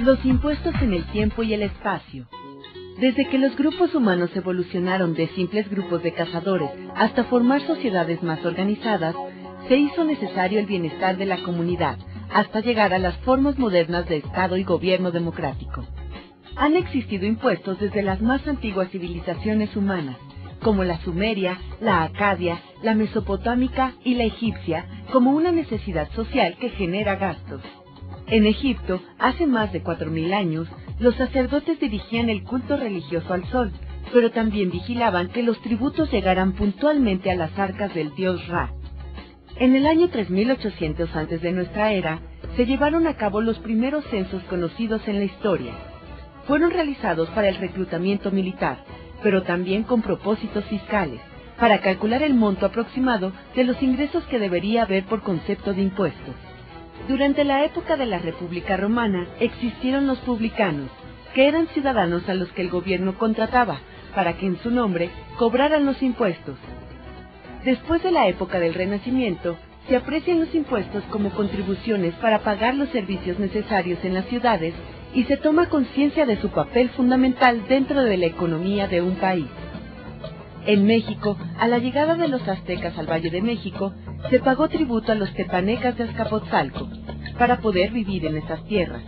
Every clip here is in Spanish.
Los impuestos en el tiempo y el espacio. Desde que los grupos humanos evolucionaron de simples grupos de cazadores hasta formar sociedades más organizadas, se hizo necesario el bienestar de la comunidad, hasta llegar a las formas modernas de Estado y gobierno democrático. Han existido impuestos desde las más antiguas civilizaciones humanas, como la sumeria, la acadia, la mesopotámica y la egipcia, como una necesidad social que genera gastos. En Egipto, hace más de 4000 años, los sacerdotes dirigían el culto religioso al sol, pero también vigilaban que los tributos llegaran puntualmente a las arcas del dios Ra. En el año 3800 antes de nuestra era, se llevaron a cabo los primeros censos conocidos en la historia. Fueron realizados para el reclutamiento militar, pero también con propósitos fiscales, para calcular el monto aproximado de los ingresos que debería haber por concepto de impuestos. Durante la época de la República Romana existieron los publicanos, que eran ciudadanos a los que el gobierno contrataba para que en su nombre cobraran los impuestos. Después de la época del Renacimiento, se aprecian los impuestos como contribuciones para pagar los servicios necesarios en las ciudades y se toma conciencia de su papel fundamental dentro de la economía de un país. En México, a la llegada de los aztecas al Valle de México, se pagó tributo a los tepanecas de Azcapotzalco, para poder vivir en esas tierras.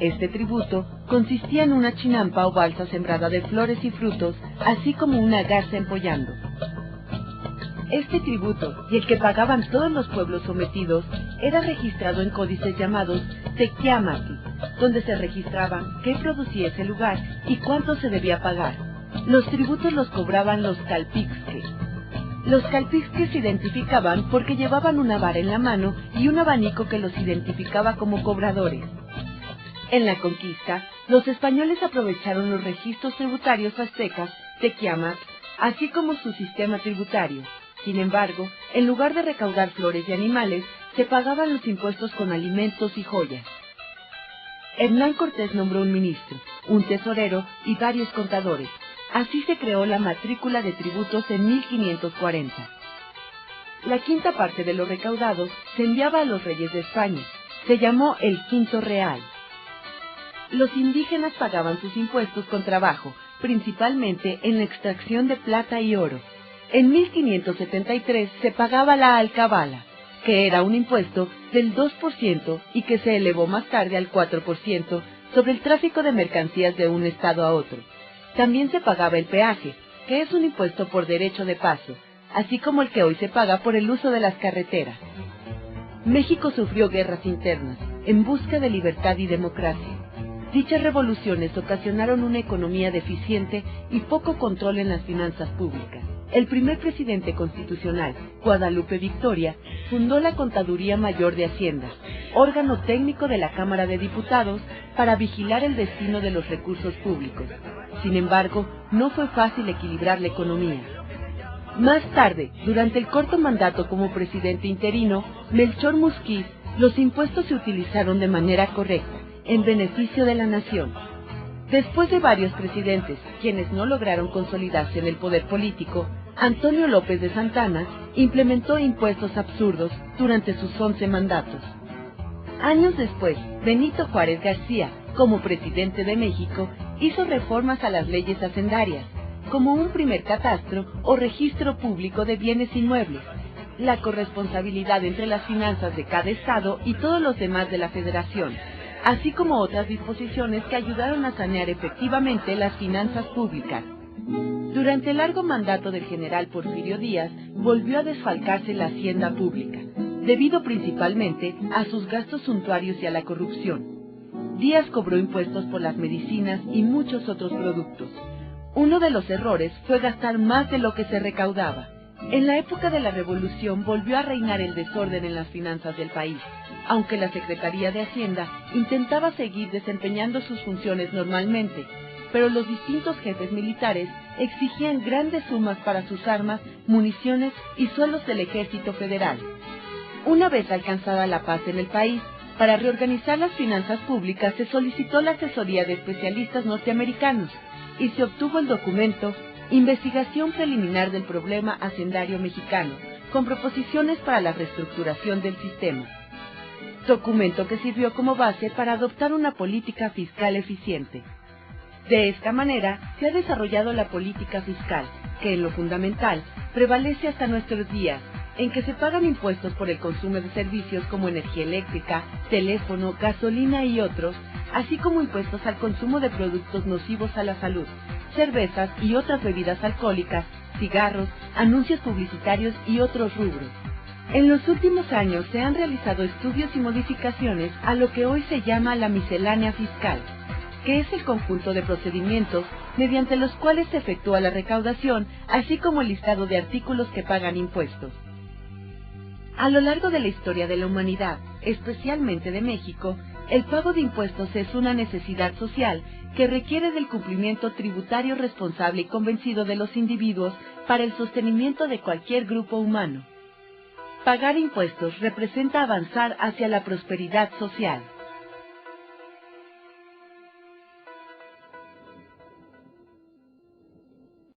Este tributo consistía en una chinampa o balsa sembrada de flores y frutos, así como una garza empollando. Este tributo, y el que pagaban todos los pueblos sometidos, era registrado en códices llamados tequiamati, donde se registraba qué producía ese lugar y cuánto se debía pagar. Los tributos los cobraban los calpixques. Los calpixques se identificaban porque llevaban una vara en la mano y un abanico que los identificaba como cobradores. En la conquista, los españoles aprovecharon los registros tributarios aztecas, tequiamat, así como su sistema tributario. Sin embargo, en lugar de recaudar flores y animales, se pagaban los impuestos con alimentos y joyas. Hernán Cortés nombró un ministro, un tesorero y varios contadores. Así se creó la matrícula de tributos en 1540. La quinta parte de lo recaudado se enviaba a los reyes de España. Se llamó el quinto real. Los indígenas pagaban sus impuestos con trabajo, principalmente en la extracción de plata y oro. En 1573 se pagaba la alcabala, que era un impuesto del 2% y que se elevó más tarde al 4% sobre el tráfico de mercancías de un estado a otro. También se pagaba el peaje, que es un impuesto por derecho de paso, así como el que hoy se paga por el uso de las carreteras. México sufrió guerras internas, en busca de libertad y democracia. Dichas revoluciones ocasionaron una economía deficiente y poco control en las finanzas públicas. El primer presidente constitucional, Guadalupe Victoria, fundó la Contaduría Mayor de Hacienda, órgano técnico de la Cámara de Diputados para vigilar el destino de los recursos públicos. Sin embargo, no fue fácil equilibrar la economía. Más tarde, durante el corto mandato como presidente interino, Melchor Musquiz, los impuestos se utilizaron de manera correcta, en beneficio de la nación. Después de varios presidentes, quienes no lograron consolidarse en el poder político, Antonio López de Santana implementó impuestos absurdos durante sus 11 mandatos. Años después, Benito Juárez García, como presidente de México, hizo reformas a las leyes hacendarias, como un primer catastro o registro público de bienes inmuebles, la corresponsabilidad entre las finanzas de cada estado y todos los demás de la federación, así como otras disposiciones que ayudaron a sanear efectivamente las finanzas públicas. Durante el largo mandato del general Porfirio Díaz, volvió a desfalcarse la hacienda pública, debido principalmente a sus gastos suntuarios y a la corrupción. Díaz cobró impuestos por las medicinas y muchos otros productos. Uno de los errores fue gastar más de lo que se recaudaba. En la época de la Revolución volvió a reinar el desorden en las finanzas del país, aunque la Secretaría de Hacienda intentaba seguir desempeñando sus funciones normalmente, pero los distintos jefes militares exigían grandes sumas para sus armas, municiones y sueldos del Ejército Federal. Una vez alcanzada la paz en el país, para reorganizar las finanzas públicas se solicitó la asesoría de especialistas norteamericanos y se obtuvo el documento Investigación preliminar del problema hacendario mexicano, con proposiciones para la reestructuración del sistema. documento que sirvió como base para adoptar una política fiscal eficiente. De esta manera, se ha desarrollado la política fiscal, que en lo fundamental prevalece hasta nuestros días, en que se pagan impuestos por el consumo de servicios como energía eléctrica, teléfono, gasolina y otros, así como impuestos al consumo de productos nocivos a la salud, cervezas y otras bebidas alcohólicas, cigarros, anuncios publicitarios y otros rubros. En los últimos años se han realizado estudios y modificaciones a lo que hoy se llama la miscelánea fiscal, que es el conjunto de procedimientos mediante los cuales se efectúa la recaudación, así como el listado de artículos que pagan impuestos. A lo largo de la historia de la humanidad, especialmente de México, el pago de impuestos es una necesidad social que requiere del cumplimiento tributario responsable y convencido de los individuos para el sostenimiento de cualquier grupo humano. Pagar impuestos representa avanzar hacia la prosperidad social.